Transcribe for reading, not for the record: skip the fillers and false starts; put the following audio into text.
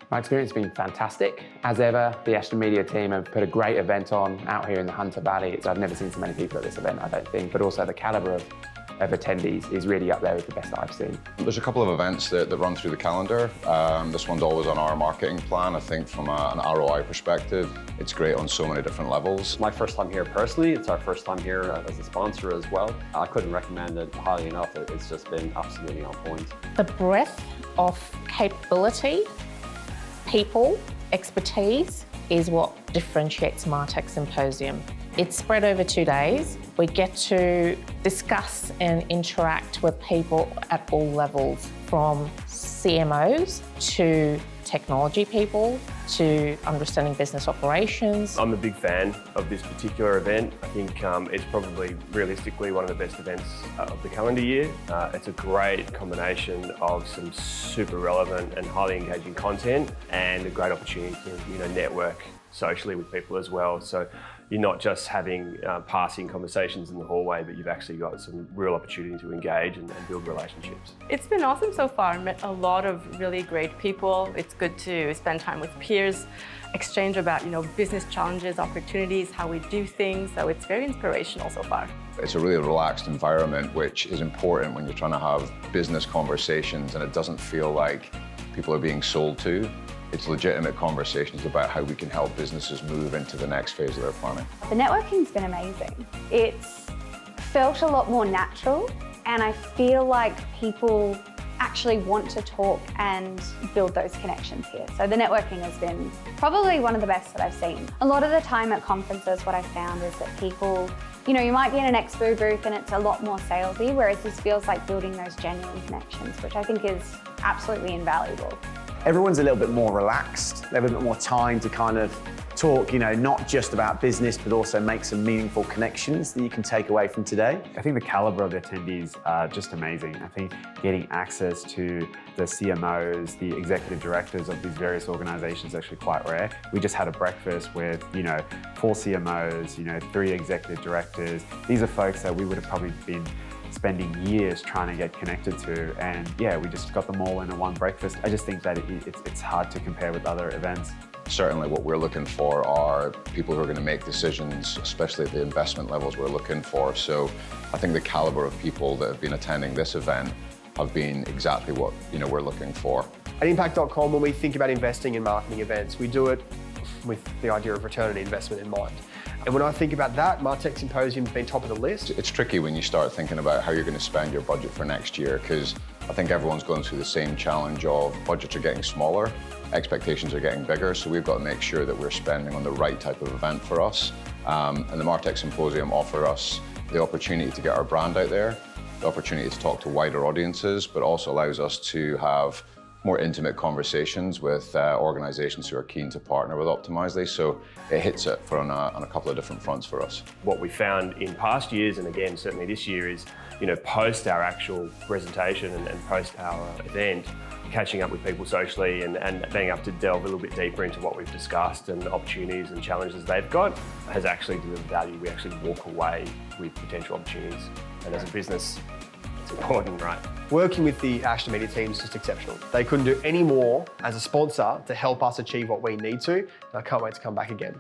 My experience has been fantastic. As ever, the Ashton Media team have put a great event on out here in the Hunter Valley. I've never seen so many people at this event, I don't think, but also the calibre of attendees is really up there with the best that I've seen. There's a couple of events that run through the calendar. This one's always on our marketing plan. I think from an ROI perspective, it's great on so many different levels. My first time here personally, it's our first time here as a sponsor as well. I couldn't recommend it highly enough. It's just been absolutely on point. The breadth of capability, people, expertise is what differentiates Martech Symposium. It's spread over 2 days. We get to discuss and interact with people at all levels, from CMOs to technology people to understanding business operations. I'm a big fan of this particular event. I think it's probably realistically one of the best events of the calendar year. It's a great combination of some super relevant and highly engaging content and a great opportunity to network socially with people as well. So you're not just having passing conversations in the hallway, but you've actually got some real opportunity to engage and build relationships. It's been awesome so far. I met a lot of really great people. It's good to spend time with peers, exchange about business challenges, opportunities, how we do things. So it's very inspirational so far. It's a really relaxed environment, which is important when you're trying to have business conversations and it doesn't feel like people are being sold to. It's legitimate conversations about how we can help businesses move into the next phase of their planning. The networking's been amazing. It's felt a lot more natural, and I feel like people actually want to talk and build those connections here. So the networking has been probably one of the best that I've seen. A lot of the time at conferences, what I found is that people, you might be in an expo booth and it's a lot more salesy, whereas this feels like building those genuine connections, which I think is absolutely invaluable. Everyone's a little bit more relaxed. They have a bit more time to kind of talk, not just about business, but also make some meaningful connections that you can take away from today. I think the caliber of the attendees are just amazing. I think getting access to the CMOs, the executive directors of these various organizations is actually quite rare. We just had a breakfast with, 4 CMOs, 3 executive directors. These are folks that we would have probably been spending years trying to get connected to, and yeah, we just got them all in one breakfast. I just think that it's hard to compare with other events. Certainly what we're looking for are people who are going to make decisions, especially at the investment levels we're looking for. So I think the caliber of people that have been attending this event have been exactly what we're looking for. At Impact.com, when we think about investing in marketing events, we do it with the idea of return on investment in mind. And when I think about that, Martech Symposium's been top of the list. It's tricky when you start thinking about how you're going to spend your budget for next year, because I think everyone's going through the same challenge of budgets are getting smaller, expectations are getting bigger, so we've got to make sure that we're spending on the right type of event for us. And the Martech Symposium offer us the opportunity to get our brand out there, the opportunity to talk to wider audiences, but also allows us to have more intimate conversations with organizations who are keen to partner with Optimizely. So it hits it on a couple of different fronts for us. What we found in past years, and again, certainly this year, is, post our actual presentation and post our event, catching up with people socially and being able to delve a little bit deeper into what we've discussed and the opportunities and challenges they've got has actually delivered value. We actually walk away with potential opportunities. And as a business, it's important, right? Working with the Ashton Media team is just exceptional. They couldn't do any more as a sponsor to help us achieve what we need to. And I can't wait to come back again.